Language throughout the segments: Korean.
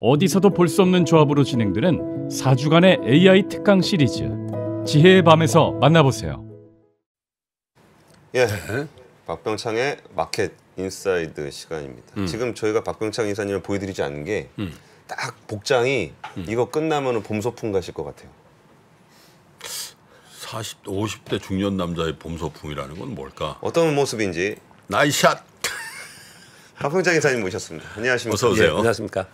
어디서도 볼 수 없는 조합으로 진행되는 4주간의 AI 특강 시리즈 지혜의 밤에서 만나보세요. 예, 박병창의 마켓 인사이드 시간입니다. 지금 저희가 박병창 이사님을 보여드리지 않는 게 딱 복장이 이거 끝나면 봄 소풍 가실 것 같아요. 50대 중년 남자의 봄 소풍이라는 건 뭘까? 어떤 모습인지 나이샷! 박병창 이사님 모셨습니다. 안녕하십니까? 어서 오세요. 예, 안녕하십니까?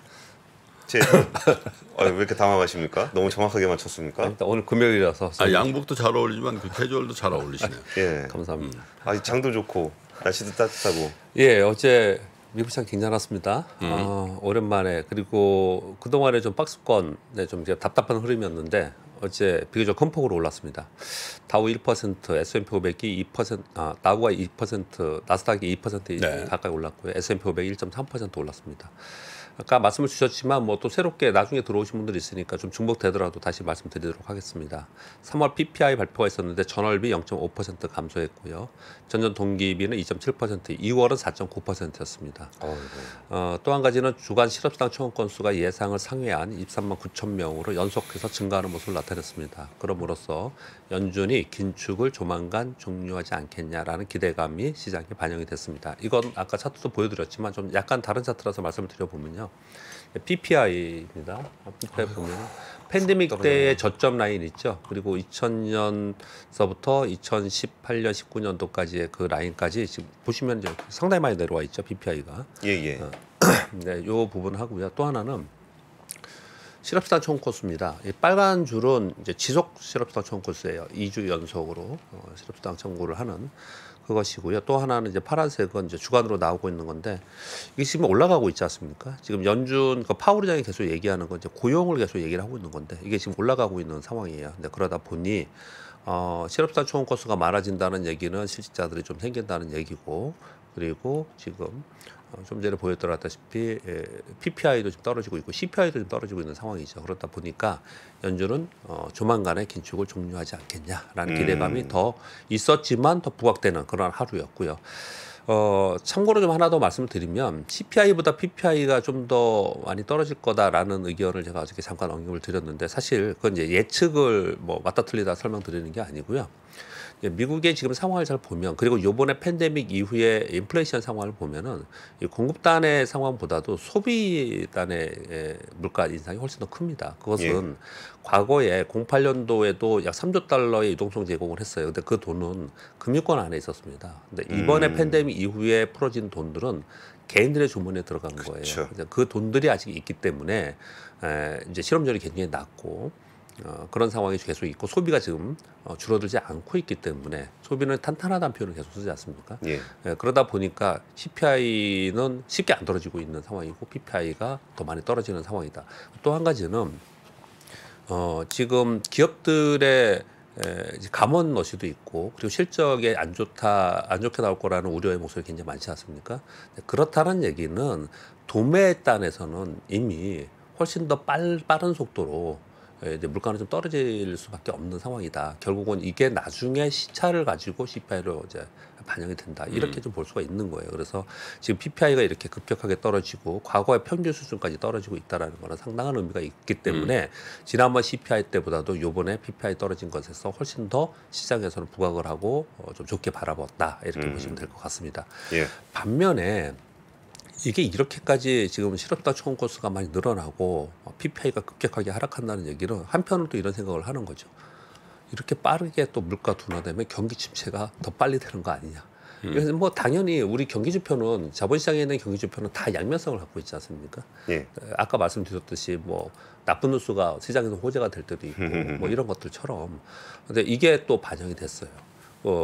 왜 이렇게 당황하십니까? 너무 정확하게 맞췄습니까? 일단 오늘 금요일이라서 양복도 잘 어울리지만 그 캐주얼도 잘 어울리시네요. 예, 감사합니다. 장도 좋고 날씨도 따뜻하고. 예, 어제 미국 시장 괜찮았습니다. 오랜만에 그리고 그동안에 좀 박스권에 좀 이제 답답한 흐름이었는데 어제 비교적 큰 폭으로 올랐습니다. 다우 1%, S&P 500이 2%, 다우가 2%, 나스닥이 2% 네. 가까이 올랐고요. S&P 500이 1.3% 올랐습니다. 아까 말씀을 주셨지만 뭐 또 새롭게 나중에 들어오신 분들이 있으니까 좀 중복되더라도 다시 말씀드리도록 하겠습니다. 3월 PPI 발표가 있었는데 전월비 0.5% 감소했고요. 전년 동기비는 2.7%, 2월은 4.9%였습니다. 또 한 가지는 주간 실업수당 청원 건수가 예상을 상회한 23만 9천 명으로 연속해서 증가하는 모습을 나타냈습니다. 그럼으로써 연준이 긴축을 조만간 종료하지 않겠냐라는 기대감이 시장에 반영이 됐습니다. 이건 아까 차트도 보여드렸지만 좀 약간 다른 차트라서 말씀을 드려보면요. PPI입니다. PPI 보면 팬데믹 때의 저점 라인 있죠. 그리고 2000년서부터 2018년, 19년도까지의 그 라인까지 지금 보시면 이제 상당히 많이 내려와 있죠. PPI가. 예. 네, 요 부분 하고요. 또 하나는 실업수당 청구 건수입니다. 이 빨간 줄은 이제 지속 실업수당 청구 건수예요. 2주 연속으로 실업수당 청구를 하는 그것이고요. 또 하나는 이제 파란색은 이제 주간으로 나오고 있는 건데 이게 지금 올라가고 있지 않습니까? 지금 연준 그 파월 의장이 계속 얘기하는 건 이제 고용을 계속 얘기를 하고 있는 건데 이게 지금 올라가고 있는 상황이에요. 근데 그러다 보니 실업수당 청구 건수가 많아진다는 얘기는 실직자들이 좀 생긴다는 얘기고 그리고 지금 좀 전에 보여드렸다시피 PPI도 좀 떨어지고 있고 CPI도 좀 떨어지고 있는 상황이죠. 그렇다 보니까 연준은 조만간에 긴축을 종료하지 않겠냐라는 기대감이 더 있었지만 더 부각되는 그런 하루였고요. 참고로 좀 하나 더 말씀을 드리면 CPI보다 PPI가 좀 더 많이 떨어질 거다라는 의견을 제가 어저께 잠깐 언급을 드렸는데 사실 그건 이제 예측을 뭐 맞다 틀리다 설명드리는 게 아니고요. 미국의 지금 상황을 잘 보면 그리고 요번에 팬데믹 이후에 인플레이션 상황을 보면은 이 공급단의 상황보다도 소비단의 물가 인상이 훨씬 더 큽니다. 그것은 과거에 08년도에도 약 3조 달러의 유동성 제공을 했어요. 근데 그 돈은 금융권 안에 있었습니다. 근데 이번에 팬데믹 이후에 풀어진 돈들은 개인들의 주머니에 들어간 거예요. 그 돈들이 아직 있기 때문에 이제 실업률이 굉장히 낮고 그런 상황이 계속 있고 소비가 지금 줄어들지 않고 있기 때문에 소비는 탄탄하다는 표현을 계속 쓰지 않습니까? 그러다 보니까 CPI는 쉽게 안 떨어지고 있는 상황이고 PPI가 더 많이 떨어지는 상황이다. 또 한 가지는 지금 기업들의 감원 러시도 있고 그리고 실적에 안 좋게 나올 거라는 우려의 목소리 굉장히 많지 않습니까? 그렇다는 얘기는 도매단에서는 이미 훨씬 더 빠른 속도로 이제 물가는 좀 떨어질 수밖에 없는 상황이다. 결국은 이게 나중에 시차를 가지고 CPI로 이제 반영이 된다. 이렇게 좀 볼 수가 있는 거예요. 그래서 지금 PPI가 이렇게 급격하게 떨어지고 과거의 평균 수준까지 떨어지고 있다라는 거는 상당한 의미가 있기 때문에 지난번 CPI 때보다도 요번에 PPI 떨어진 것에서 훨씬 더 시장에서는 부각을 하고 좀 좋게 바라봤다. 이렇게 보시면 될 것 같습니다. 반면에 이게 이렇게까지 지금 실업수당 청구 건수가 많이 늘어나고 PPI가 급격하게 하락한다는 얘기는 한편으로 또 이런 생각을 하는 거죠. 이렇게 빠르게 또 물가 둔화되면 경기 침체가 더 빨리 되는 거 아니냐. 그래서 뭐 당연히 우리 경기 지표는 자본시장에 있는 경기 지표는 다 양면성을 갖고 있지 않습니까? 아까 말씀드렸듯이 뭐 나쁜 뉴스가 시장에서 호재가 될 때도 있고 뭐 이런 것들처럼 근데 이게 또 반영이 됐어요.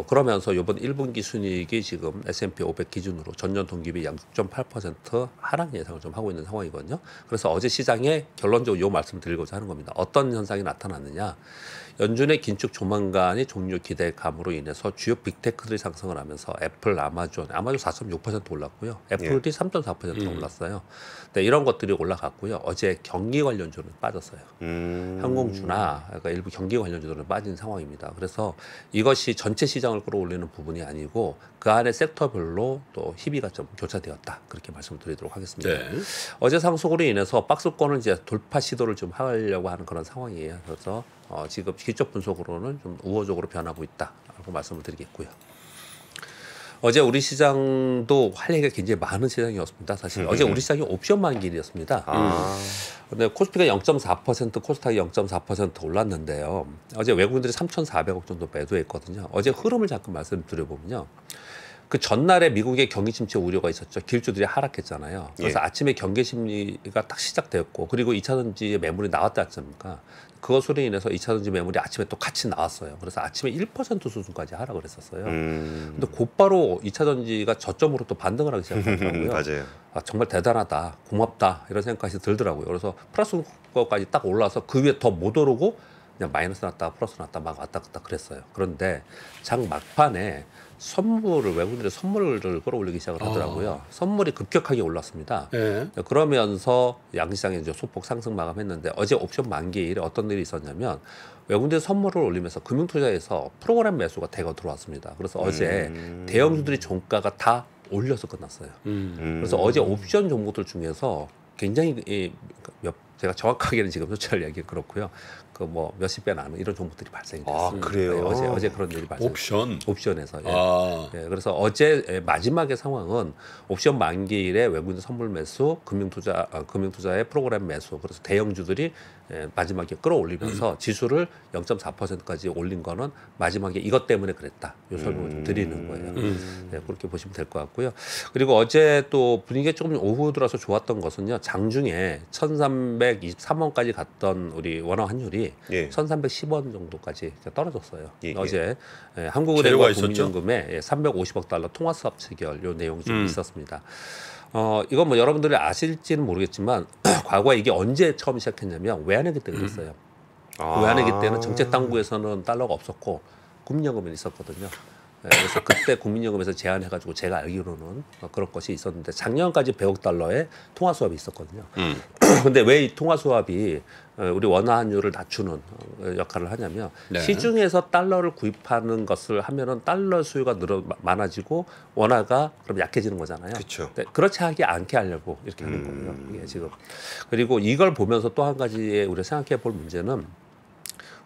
그러면서 이번 1분기 순이익이 지금 S&P 500 기준으로 전년 동기비 약 6.8% 하락 예상을 좀 하고 있는 상황이거든요. 그래서 어제 시장에 결론적으로 이 말씀을 드리고자 하는 겁니다. 어떤 현상이 나타났느냐. 연준의 긴축 조만간이 종료 기대감으로 인해서 주요 빅테크들이 상승을 하면서 애플, 아마존 4.6% 올랐고요. 애플이 3.4% 올랐어요. 네, 이런 것들이 올라갔고요. 어제 경기 관련주는 빠졌어요. 항공주나 그러니까 일부 경기 관련주들은 빠진 상황입니다. 그래서 이것이 전체 시장을 끌어올리는 부분이 아니고 그 안에 섹터별로 또 희비가 좀 교차되었다. 그렇게 말씀드리도록 하겠습니다. 네. 어제 상승으로 인해서 박스권을 이제 돌파 시도를 좀 하려고 하는 그런 상황이에요. 그래서 지금 기적 분석으로는 좀 우호적으로 변하고 있다라고 말씀을 드리겠고요. 어제 우리 시장도 활약이 굉장히 많은 시장이었습니다. 사실 어제 우리 시장이 옵션 만기일이었습니다. 근데 코스피가 0.4%, 코스닥이 0.4% 올랐는데요. 어제 외국인들이 3,400억 정도 매도했거든요. 어제 흐름을 잠깐 말씀드려보면요. 그 전날에 미국의 경기 침체 우려가 있었죠. 길주들이 하락했잖아요. 그래서 아침에 경계 심리가 딱 시작되었고 그리고 2차전지 매물이 나왔지 않습니까? 그것으로 인해서 2차전지 매물이 아침에 또 같이 나왔어요. 그래서 아침에 1% 수준까지 하락을 했었어요. 근데 곧바로 2차전지가 저점으로 또 반등을 하기 시작하더라고요. 맞아요. 아, 정말 대단하다, 고맙다 이런 생각이 들더라고요. 그래서 플러스 거까지 딱 올라서 그 위에 더 못 오르고 그냥 마이너스 났다가 플러스 났다 막 왔다 갔다 그랬어요. 그런데 장 막판에 외국인들의 선물을 끌어올리기 시작을 하더라고요. 선물이 급격하게 올랐습니다. 네. 그러면서 양시장에 이제 소폭 상승 마감했는데 어제 옵션 만기일에 어떤 일이 있었냐면 외국인들 선물을 올리면서 금융투자에서 프로그램 매수가 대거 들어왔습니다. 그래서 어제 대형주들이 종가가 다 올려서 끝났어요. 그래서 어제 옵션 종목들 중에서 굉장히 제가 정확하게는 지금 수치를 얘기는 그렇고요. 그 뭐 몇십 배 나는 이런 종목들이 발생이 됐습니다. 그래요? 어제 그런 일이 발생. 옵션에서. 예. 예, 그래서 어제 마지막의 상황은 옵션 만기일에 외국인 선물 매수, 금융투자의 프로그램 매수. 그래서 대형주들이 마지막에 끌어올리면서 지수를 0.4%까지 올린 거는 마지막에 이것 때문에 그랬다. 이 설명을 좀 드리는 거예요. 네, 그렇게 보시면 될 것 같고요. 그리고 어제 또 분위기가 조금 오후 들어서 좋았던 것은요. 장중에 1,323원까지 갔던 우리 원화 환율이 1,310원 정도까지 떨어졌어요. 어제 한국은행과 국민연금에 350억 달러 통화수합 체결 요 내용이 좀 있었습니다. 이건 뭐 여러분들이 아실지는 모르겠지만 과거에 이게 언제 처음 시작했냐면 외환위기 때 그랬어요. 외환위기 때는 정책당국에서는 달러가 없었고 국민연금은 있었거든요. 그래서 그때 국민연금에서 제안해가지고 제가 알기로는 그런 것이 있었는데 작년까지 100억 달러의 통화수합이 있었거든요. 근데 왜 이 통화수합이 우리 원화 환율을 낮추는 역할을 하냐면 시중에서 달러를 구입하는 것을 하면은 달러 수요가 많아지고 원화가 그럼 약해지는 거잖아요. 그렇죠. 그렇지 않게 하려고 이렇게 하는 거예요. 이게 지금. 그리고 이걸 보면서 또 한 가지 우리가 생각해 볼 문제는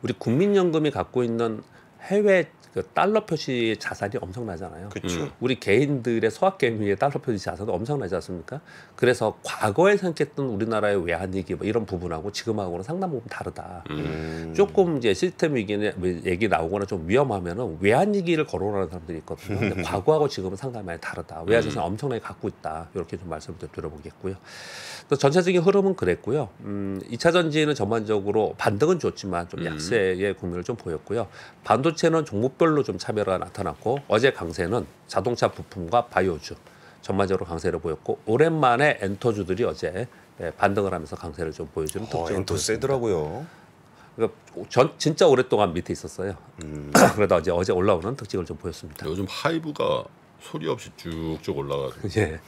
우리 국민연금이 갖고 있는 해외 그 달러 표시 자산이 엄청나잖아요. 그렇죠. 우리 개인들의 소확개미의 달러 표시 자산도 엄청나지 않습니까? 그래서 과거에 생각했던 우리나라의 외환위기 뭐 이런 부분하고 지금하고는 상당 부분 다르다. 조금 이제 시스템 얘기 나오거나 좀 위험하면은 외환위기를 거론하는 사람들이 있거든요. 근데 과거하고 지금은 상당히 많이 다르다. 외화자산 엄청나게 갖고 있다. 이렇게 좀 말씀을 드려보겠고요. 또 전체적인 흐름은 그랬고요. 2차 전지는 전반적으로 반등은 좋지만 좀 약세의 국면을 좀 보였고요. 반도체는 종목별로 좀 차별화가 나타났고 어제 강세는 자동차 부품과 바이오주 전반적으로 강세를 보였고 오랜만에 엔터주들이 어제 반등을 하면서 강세를 좀 보여주는 특징을 엔터 세더라고요. 그러니까 진짜 오랫동안 밑에 있었어요. 그러다 어제 올라오는 특징을 좀 보였습니다. 요즘 하이브가 소리 없이 쭉쭉 올라가지고. 예.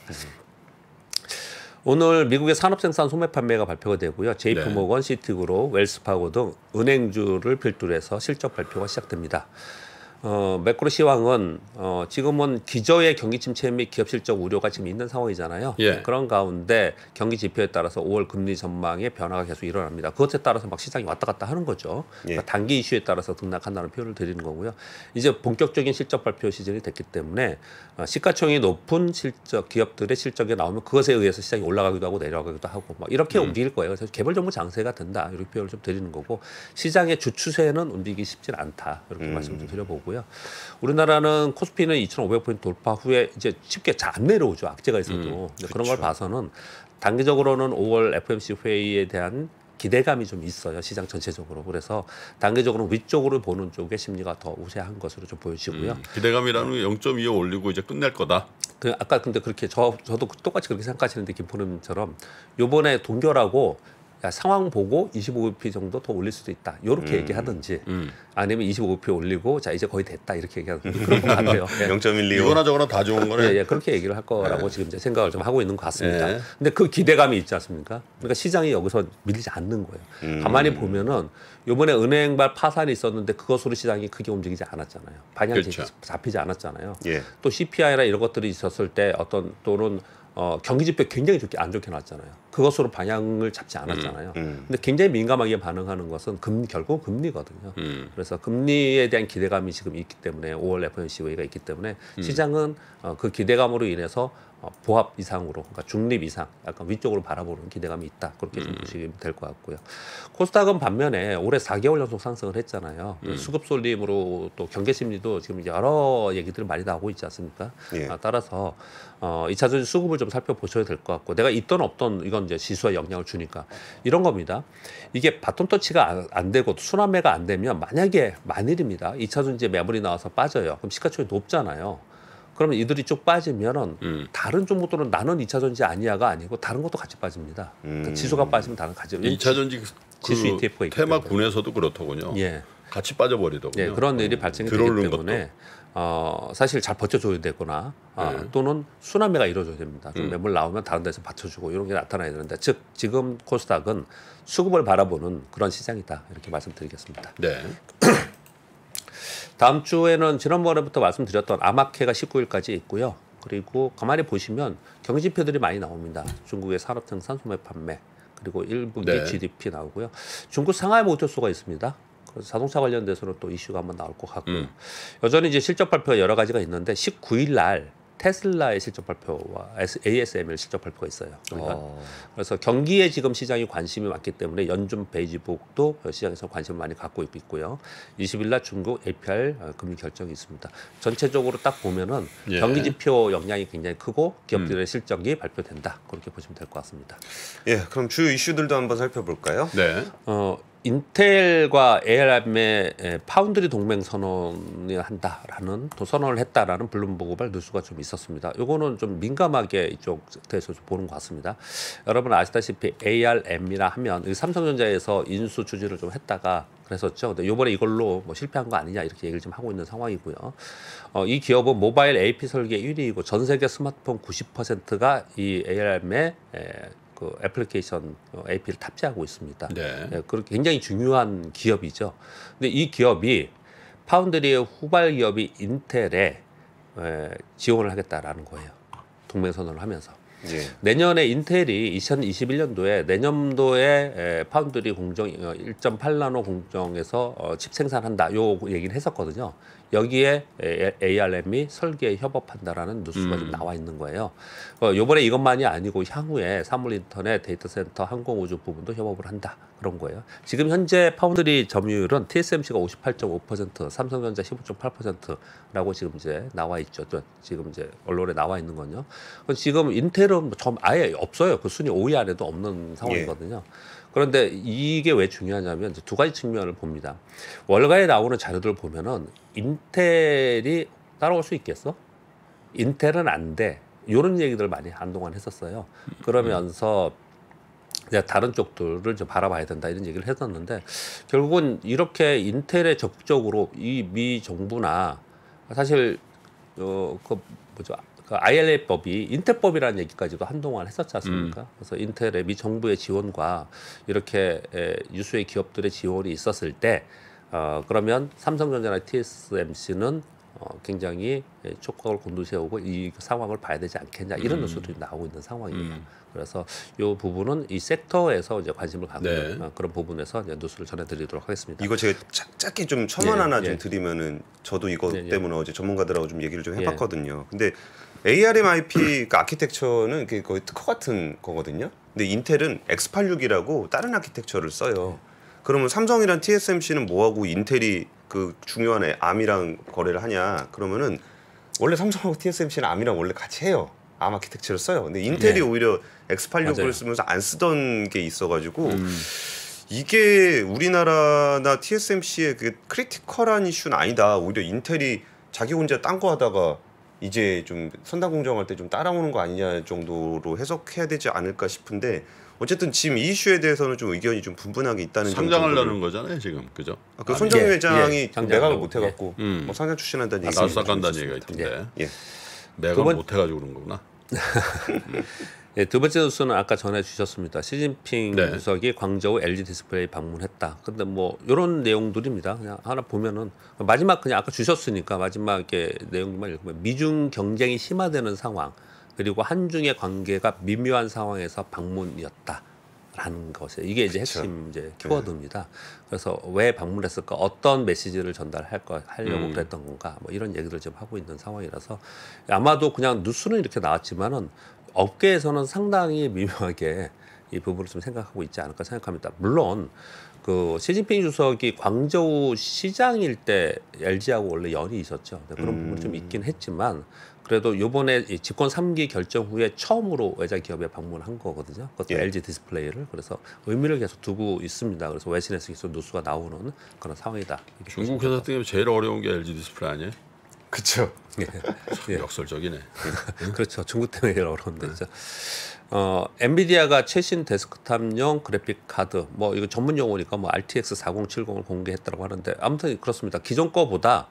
오늘 미국의 산업생산 소매 판매가 발표가 되고요. JP모건, 시티그룹, 웰스파고 등 은행주를 필두로 해서 실적 발표가 시작됩니다. 매크로 시황은 지금은 기저의 경기 침체 및 기업 실적 우려가 지금 있는 상황이잖아요. 그런 가운데 경기 지표에 따라서 5월 금리 전망의 변화가 계속 일어납니다. 그것에 따라서 막 시장이 왔다 갔다 하는 거죠. 그러니까 단기 이슈에 따라서 등락한다는 표현을 드리는 거고요. 이제 본격적인 실적 발표 시즌이 됐기 때문에 시가총액이 높은 실적 기업들의 실적이 나오면 그것에 의해서 시장이 올라가기도 하고 내려가기도 하고 막 이렇게 움직일 거예요. 그래서 개별 정보 장세가 된다 이렇게 표현을 좀 드리는 거고 시장의 주추세는 움직이기 쉽지 않다 이렇게 말씀 좀 드려보고. 우리나라는 코스피는 2,500포인트 돌파 후에 이제 쉽게 잘 안 내려오죠. 악재가 있어도. 그런 걸 봐서는 단기적으로는 5월 FOMC 회의에 대한 기대감이 좀 있어요. 시장 전체적으로. 그래서 단기적으로 위쪽으로 보는 쪽의 심리가 더 우세한 것으로 좀 보여지고요. 기대감이라는 게 0.25 올리고 이제 끝낼 거다. 아까 근데 그렇게 저도 똑같이 그렇게 생각하시는데 김포님처럼 요번에 동결하고 야, 상황 보고 25bp 정도 더 올릴 수도 있다. 이렇게 얘기하든지 아니면 25bp 올리고 자 이제 거의 됐다 이렇게 얘기하든지 그런 것 같아요. 예. 0.125 이거나 저거나 다 좋은 거네. 예, 예, 그렇게 얘기를 할 거라고 지금 이제 생각을 좀 하고 있는 것 같습니다. 예. 근데 그 기대감이 있지 않습니까? 그러니까 시장이 여기서 밀리지 않는 거예요. 가만히 보면은 이번에 은행발 파산이 있었는데 그것으로 시장이 크게 움직이지 않았잖아요. 방향이 그렇죠. 잡히지 않았잖아요. 예. 또 CPI나 이런 것들이 있었을 때 어떤 또는 경기 지표 굉장히 안 좋게 나왔잖아요. 그것으로 방향을 잡지 않았잖아요. 근데 굉장히 민감하게 반응하는 것은 결국 금리거든요. 그래서 금리에 대한 기대감이 지금 있기 때문에 5월 FOMC 회의가 있기 때문에 시장은 그 기대감으로 인해서 보합 이상으로, 그러니까 중립 이상, 약간 위쪽으로 바라보는 기대감이 있다. 그렇게 좀 보시면 될 것 같고요. 코스닥은 반면에 올해 4개월 연속 상승을 했잖아요. 수급 쏠림으로 또 경계 심리도 지금 여러 얘기들이 많이 나오고 있지 않습니까? 예. 따라서 2차전 수급을 좀 살펴보셔야 될 것 같고, 내가 있던 없던 이건 이제 지수에 영향을 주니까 이런 겁니다. 이게 바톤 터치가 안 되고 순환매가 안 되면 만약에 만일입니다. 2차전 이제 매물이 나와서 빠져요. 그럼 시가총이 높잖아요. 그러면 이들이 쭉 빠지면은 다른 종목들은 나는 2차 전지 아니야가 아니고 다른 것도 같이 빠집니다. 그러니까 지수가 빠지면 다른 같이. 2차 전지 지수 ETF가 있기 테마 때문에. 군에서도 그렇더군요. 예. 같이 빠져버리더군요. 예, 그런 일이 발생이 되기 들어오는 때문에 사실 잘 버텨줘야 되거나 또는 순환매가 이루어져야 됩니다. 좀 매물 나오면 다른 데서 받쳐주고 이런 게 나타나야 되는데 즉 지금 코스닥은 수급을 바라보는 그런 시장이다 이렇게 말씀드리겠습니다. 네. 다음 주에는 지난번에부터 말씀드렸던 아마케가 19일까지 있고요. 그리고 가만히 보시면 경기지표들이 많이 나옵니다. 중국의 산업생산 소매 판매 그리고 일국의 네. GDP 나오고요. 중국 상하이 모터스가 있습니다. 그래서 자동차 관련돼서는 또 이슈가 한번 나올 것 같고요. 여전히 이제 실적 발표가 여러 가지가 있는데 19일 날 테슬라의 실적 발표와 ASML 실적 발표가 있어요. 그래서 경기에 지금 시장이 관심이 많기 때문에 연준 베이지북도 시장에서 관심을 많이 갖고 있고요. 20일 날 중국 APR 금리 결정이 있습니다. 전체적으로 딱 보면은 예. 경기 지표 영향이 굉장히 크고 기업들의 실적이 발표된다. 그렇게 보시면 될 것 같습니다. 예, 그럼 주요 이슈들도 한번 살펴볼까요? 네. 인텔과 ARM의 파운드리 동맹 선언을 한다라는 또 선언을 했다라는 블룸버그발 뉴스가 좀 있었습니다. 이거는 좀 민감하게 이쪽에서 좀 보는 것 같습니다. 여러분 아시다시피 ARM이라 하면 삼성전자에서 인수 추진을 좀 했다가 그랬었죠. 근데 이번에 이걸로 뭐 실패한 거 아니냐 이렇게 얘기를 좀 하고 있는 상황이고요. 이 기업은 모바일 AP 설계 1위이고 전 세계 스마트폰 90%가 이 ARM의 그 애플리케이션 AP를 탑재하고 있습니다. 네. 네, 그렇게 굉장히 중요한 기업이죠. 근데 이 기업이 파운드리의 후발 기업이 인텔에 지원을 하겠다라는 거예요. 동맹 선언을 하면서. 예. 내년에 인텔이 2021년도에 내년도에 파운드리 공정 1.8나노 공정에서 칩 생산한다. 요 얘기를 했었거든요. 여기에 ARM이 설계에 협업한다라는 뉴스가 좀 나와 있는 거예요. 요번에 이것만이 아니고 향후에 사물 인터넷, 데이터 센터, 항공우주 부분도 협업을 한다. 그런 거예요. 지금 현재 파운드리 점유율은 TSMC가 58.5%, 삼성전자 15.8%라고 지금 이제 나와 있죠. 또 지금 이제 언론에 나와 있는 건요. 지금 인텔은 아예 없어요. 그 순위 5위 안에도 없는 상황이거든요. 그런데 이게 왜 중요하냐면 이제 두 가지 측면을 봅니다. 월가에 나오는 자료들을 보면은 인텔이 따라올 수 있겠어? 인텔은 안 돼. 이런 얘기들 많이 한동안 했었어요. 그러면서 다른 쪽들을 좀 바라봐야 된다 이런 얘기를 했었는데 결국은 이렇게 인텔에 적극적으로 이 미 정부나 사실 그 IRA법이 인텔법이라는 얘기까지도 한동안 했었지 않습니까? 그래서 인텔의 미 정부의 지원과 이렇게 유수의 기업들의 지원이 있었을 때 그러면 삼성전자나 TSMC는 굉장히 촉각을 곤두세우고 이 상황을 봐야 되지 않겠냐 이런 뉴스들이 나오고 있는 상황이에요. 그래서 이 부분은 이 섹터에서 이제 관심을 갖고 있는 그런 부분에서 이제 뉴스를 전해드리도록 하겠습니다. 이거 제가 짧게 좀 첨언 하나 좀 드리면은 저도 이거 때문에 어제 전문가들하고 좀 얘기를 좀 해봤거든요. 근데 ARM IP 그 아키텍처는 거의 특허 같은 거거든요. 근데 인텔은 X86이라고 다른 아키텍처를 써요. 그러면 삼성이랑 TSMC는 뭐하고 인텔이 그 중요한 ARM이랑 거래를 하냐? 그러면은 원래 삼성하고 TSMC는 ARM이랑 원래 같이 해요. ARM 아키텍처를 써요. 근데 인텔이 오히려 X86을 맞아요. 쓰면서 안 쓰던 게 있어가지고 이게 우리나라나 TSMC의 그 크리티컬한 이슈는 아니다. 오히려 인텔이 자기 혼자 딴 거 하다가 이제 좀 선당 공정할 때 좀 따라오는 거 아니냐 정도로 해석해야 되지 않을까 싶은데 어쨌든 지금 이 이슈에 대해서는 좀 의견이 좀 분분하게 있다는 점. 상장하려는 거잖아요 지금, 그죠? 그 손정희 예, 회장이 예, 매각을 상장하려고, 못 해갖고 뭐 상장 출신한다는 얘기. 나서간다는 얘기가 있던데. 예. 매각 못 해가지고 그런 거구나. 예, 두 번째 뉴스는 아까 전해 주셨습니다. 시진핑 네. 주석이 광저우 LG 디스플레이 방문했다. 근데 뭐 이런 내용들입니다. 그냥 하나 보면은 마지막 그냥 아까 주셨으니까 마지막에 내용만 읽으면 미중 경쟁이 심화되는 상황 그리고 한중의 관계가 미묘한 상황에서 방문이었다라는 것에 이게 이제 핵심 이제 키워드입니다. 그래서 왜 방문했을까? 어떤 메시지를 하려고 그랬던 건가? 뭐 이런 얘기를 지금 하고 있는 상황이라서 아마도 그냥 뉴스는 이렇게 나왔지만은 업계에서는 상당히 미묘하게 이 부분을 좀 생각하고 있지 않을까 생각합니다. 물론 그 시진핑 주석이 광저우 시장일 때 LG하고 원래 연이 있었죠. 그런 부분이 좀 있긴 했지만 그래도 이번에 집권 3기 결정 후에 처음으로 외자 기업에 방문한 거거든요. 그것도 예. LG 디스플레이를. 그래서 의미를 계속 두고 있습니다. 그래서 외신에서 계속 뉴스가 나오는 그런 상황이다. 중국 회사 중에 제일 어려운 게 LG 디스플레이 아니에요? 그렇죠. 예. 역설적이네. 그렇죠. 중국 때문에 제일 어려운데 진짜. 엔비디아가 최신 데스크탑용 그래픽 카드 뭐 이거 전문 용어니까 뭐 RTX 4070을 공개했다고 하는데 아무튼 그렇습니다. 기존 거보다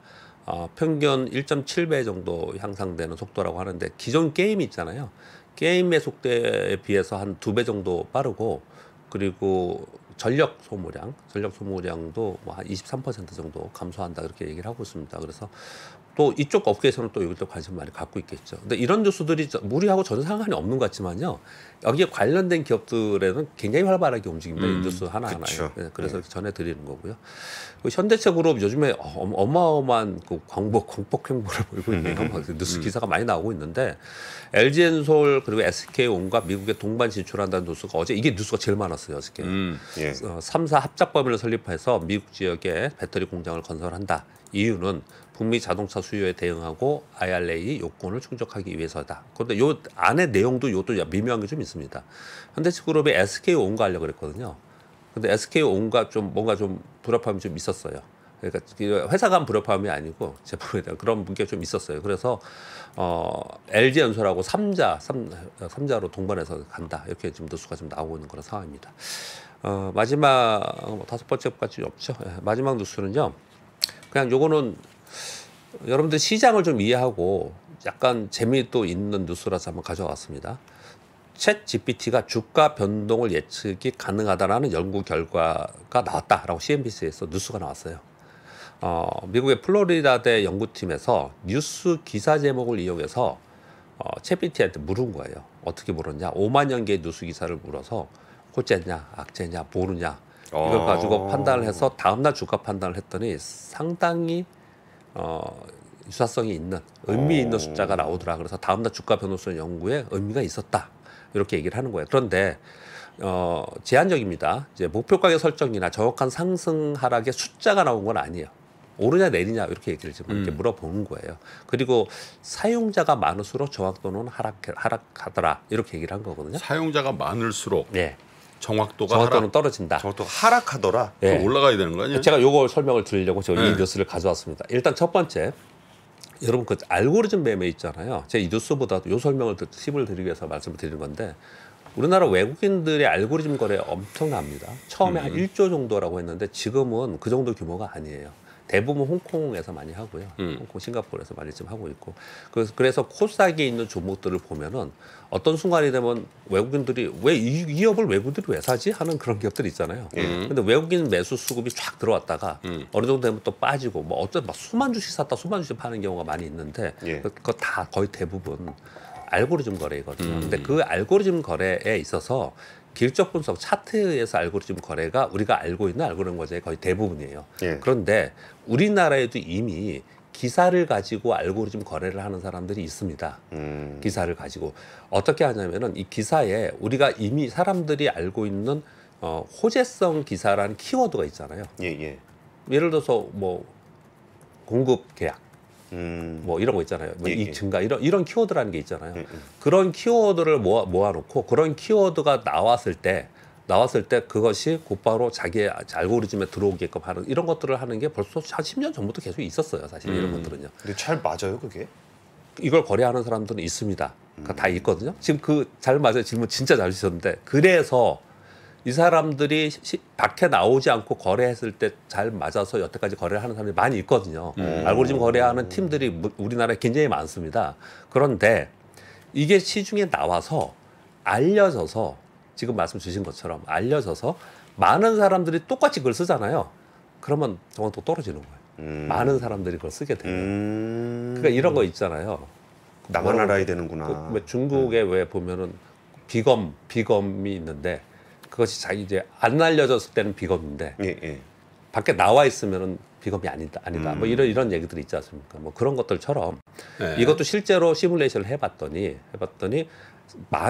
평균 1.7배 정도 향상되는 속도라고 하는데 기존 게임 있잖아요. 게임의 속도에 비해서 한 2배 정도 빠르고 그리고 전력 소모량도 뭐 한 23% 정도 감소한다 이렇게 얘기를 하고 있습니다. 그래서 또 이쪽 업계에서는 또 이것도 관심 많이 갖고 있겠죠. 근데 이런 뉴스들이 우리하고 전혀 상관이 없는 것 같지만요. 여기에 관련된 기업들에는 굉장히 활발하게 움직입니다. 이 뉴스 하나하나에. 그쵸. 그래서 이렇게 전해드리는 거고요. 현대차그룹 요즘에 어마어마한 그 광복 행보를 보이고 있네요. 뉴스 기사가 많이 나오고 있는데 LG엔솔 그리고 SK온과 미국에 동반 진출한다는 뉴스가 어제 이게 뉴스가 제일 많았어요. 어저께. 예. 3사 합작법인을 설립해서 미국 지역에 배터리 공장을 건설한다. 이유는 북미 자동차 수요에 대응하고 IRA 요건을 충족하기 위해서다. 그런데 요 안에 내용도 요것도 미묘한 게 좀 있습니다. 현대차그룹이 SK온과 하려고 그랬거든요. 근데 SK온과 좀 뭔가 좀 불협화음이 좀 있었어요. 그러니까 회사 간 불협화음이 아니고 제품에 대한 그런 문제가 좀 있었어요. 그래서 LG엔솔하고 3자로 동반해서 간다. 이렇게 지금 뉴스가 좀 나오고 있는 그런 상황입니다. 마지막 다섯 번째까지 없죠. 마지막 뉴스는요. 그냥 요거는 여러분들 시장을 좀 이해하고 약간 재미도 있는 뉴스라서 한번 가져왔습니다. 챗 GPT가 주가 변동을 예측이 가능하다라는 연구 결과가 나왔다라고 CNBC에서 뉴스가 나왔어요. 미국의 플로리다대 연구팀에서 뉴스 기사 제목을 이용해서 챗GPT한테 물은 거예요. 어떻게 물었냐? 5만 년 개의 뉴스 기사를 물어서 호재냐, 악재냐, 모르냐 이걸 가지고 판단을 해서 다음날 주가 판단을 했더니 상당히 유사성이 있는 의미 있는 숫자가 나오더라. 그래서 다음날 주가 변동성 연구에 의미가 있었다. 이렇게 얘기를 하는 거예요. 그런데 제한적입니다. 이제 목표 가격 설정이나 정확한 상승 하락의 숫자가 나온 건 아니에요. 오르냐 내리냐 이렇게 얘기를 지금 이렇게 물어보는 거예요. 그리고 사용자가 많을수록 정확도는 하락하더라 이렇게 얘기를 한 거거든요. 사용자가 많을수록 네. 정확도가 정확도는 떨어진다. 저것도 하락하더라. 네. 더 올라가야 되는 거 아니에요? 제가 요걸 설명을 드리려고 제가 이 네. 뉴스를 가져왔습니다. 일단 첫 번째, 여러분 그 알고리즘 매매 있잖아요. 제가 이 뉴스보다도 요 설명을 팁을 드리기 위해서 말씀을 드리는 건데 우리나라 외국인들의 알고리즘 거래 엄청납니다. 처음에 한 1조 정도라고 했는데 지금은 그 정도 규모가 아니에요. 대부분 홍콩에서 많이 하고요. 홍콩, 싱가포르에서 많이 지금 하고 있고. 그래서 코스닥에 있는 종목들을 보면은 어떤 순간이 되면 외국인들이 왜 이 기업을 외국인들이 왜 사지? 하는 그런 기업들이 있잖아요. 근데 외국인 매수 수급이 쫙 들어왔다가 어느 정도 되면 또 빠지고 뭐 어떤 막 수만 주씩 샀다 수만 주씩 파는 경우가 많이 있는데 그거 다 거의 대부분 알고리즘 거래거든요. 근데 그 알고리즘 거래에 있어서 기술적 분석 차트에서 알고리즘 거래가 우리가 알고 있는 알고리즘 거래의 거의 대부분이에요. 그런데 우리나라에도 이미 기사를 가지고 알고리즘 거래를 하는 사람들이 있습니다. 기사를 가지고 어떻게 하냐면은 이 기사에 우리가 이미 사람들이 알고 있는 호재성 기사라는 키워드가 있잖아요. 예를 들어서 뭐 공급 계약 뭐 이런 거 있잖아요. 뭐 이익 증가 이런 키워드라는 게 있잖아요. 그런 키워드를 모아놓고 그런 키워드가 나왔을 때 그것이 곧바로 자기의 알고리즘에 들어오게끔 하는 이런 것들을 하는 게 벌써 한 10년 전부터 계속 있었어요. 사실 이런 것들은요. 근데 잘 맞아요, 그게? 이걸 거래하는 사람들은 있습니다. 다 있거든요. 지금 잘 맞아요. 질문 진짜 잘 주셨는데 그래서 이 사람들이 밖에 나오지 않고 거래했을 때 잘 맞아서 여태까지 거래를 하는 사람들이 많이 있거든요. 알고리즘 거래하는 팀들이 우리나라에 굉장히 많습니다. 그런데 이게 시중에 나와서 알려져서 지금 말씀 주신 것처럼 알려져서 많은 사람들이 똑같이 그걸 쓰잖아요. 그러면 정말 또 떨어지는 거예요. 많은 사람들이 그걸 쓰게 되면. 그러니까 이런 거 있잖아요. 나만 알아야 되는구나. 왜 중국에 왜 보면은 비검이 있는데 그것이 자기 이제 안 알려졌을 때는 비검인데 예. 밖에 나와 있으면은 비검이 아니다. 뭐 이런 얘기들이 있지 않습니까? 뭐 그런 것들처럼 이것도 실제로 시뮬레이션을 해봤더니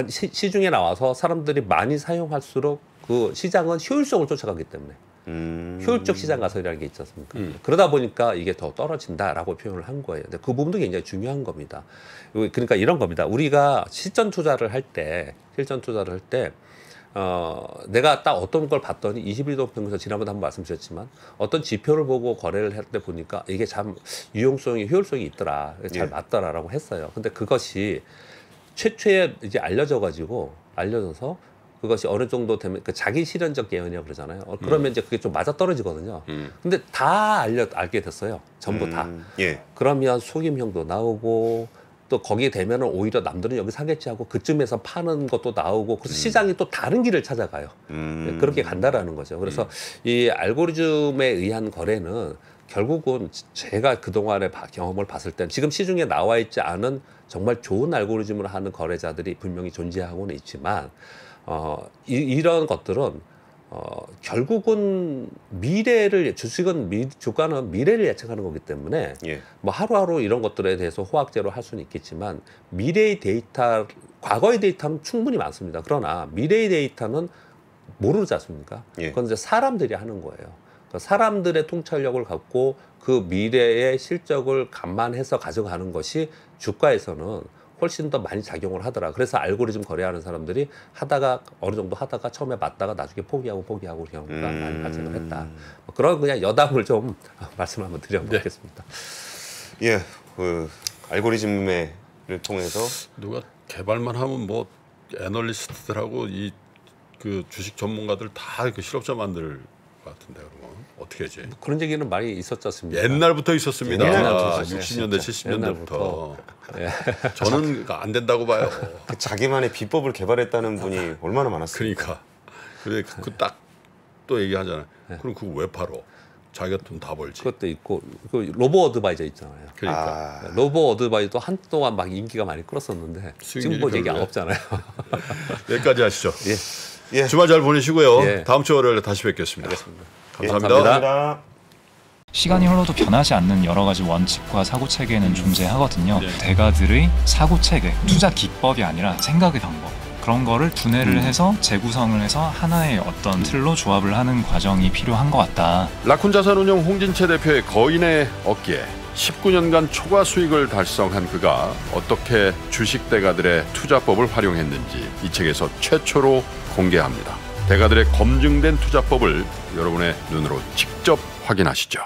시중에 나와서 사람들이 많이 사용할수록 그 시장은 효율성을 쫓아가기 때문에 효율적 시장 가설이라는 게 있지 않습니까? 그러다 보니까 이게 더 떨어진다라고 표현을 한 거예요. 근데 그 부분도 굉장히 중요한 겁니다. 그러니까 이런 겁니다. 우리가 실전 투자를 할 때 내가 딱 어떤 걸 봤더니 21도 평균에서 지난번에 한번 말씀드렸지만 어떤 지표를 보고 거래를 할 때 보니까 이게 참 유용성이 효율성이 있더라. 잘 맞더라라고 했어요. 근데 그것이 최초에 이제 알려져서 그것이 어느 정도 되면 그 자기 실현적 예언이라고 그러잖아요. 그러면 이제 그게 좀 맞아 떨어지거든요. 근데 다 알게 됐어요. 전부 다. 그러면 속임형도 나오고 또 거기에 되면은 오히려 남들은 여기 사겠지 하고 그쯤에서 파는 것도 나오고 그래서 시장이 또 다른 길을 찾아가요. 그렇게 간다라는 거죠. 그래서 이 알고리즘에 의한 거래는 결국은 제가 그동안의 경험을 봤을 땐 지금 시중에 나와 있지 않은 정말 좋은 알고리즘을 하는 거래자들이 분명히 존재하고는 있지만 이런 것들은 결국은 주가는 미래를 예측하는 거기 때문에 뭐 하루하루 이런 것들에 대해서 호학제로 할 수는 있겠지만 과거의 데이터는 충분히 많습니다. 그러나 미래의 데이터는 모르지 않습니까? 그건 이제 사람들이 하는 거예요. 그러니까 사람들의 통찰력을 갖고 그 미래의 실적을 감안해서 가져가는 것이 주가에서는 훨씬 더 많이 작용을 하더라. 그래서 알고리즘 거래하는 사람들이 어느 정도 하다가 처음에 맞다가 나중에 포기하고 경우가 많이 발생을 했다. 그런 그냥 여담을 좀 말씀 한번 드려보겠습니다. 그 알고리즘을 통해서 누가 개발만 하면 뭐 애널리스트들하고 그 주식 전문가들 다 그 실업자 만들 것 같은데 그러면 어떻게 하지? 그런 얘기는 많이 있었지 않습니까? 옛날부터 있었습니다. 옛날부터 60년대, 70년대부터. 옛날부터. 저는 안 된다고 봐요. 그 자기만의 비법을 개발했다는 분이 얼마나 많았습니까? 그러니까. 딱 또 얘기하잖아요. 그럼 그거 왜 팔어? 자기가 돈 다 벌지. 그것도 있고 그 로보 어드바이저 있잖아요. 그러니까. 로보 어드바이저도 한동안 막 인기가 많이 끌었었는데 지금 뭐 얘기 없잖아요. 여기까지 하시죠. 주말 잘 보내시고요. 다음 주 월요일에 다시 뵙겠습니다. 감사합니다. 시간이 흘러도 변하지 않는 여러 가지 원칙과 사고체계는 존재하거든요. 대가들의 사고체계, 투자 기법이 아니라 생각의 방법, 그런 거를 분해를 해서 재구성을 해서 하나의 어떤 틀로 조합을 하는 과정이 필요한 것 같다. 라쿤 자산운용 홍진채 대표의 거인의 어깨에 19년간 초과 수익을 달성한 그가 어떻게 주식 대가들의 투자법을 활용했는지 이 책에서 최초로 공개합니다. 대가들의 검증된 투자법을 여러분의 눈으로 직접 확인하시죠.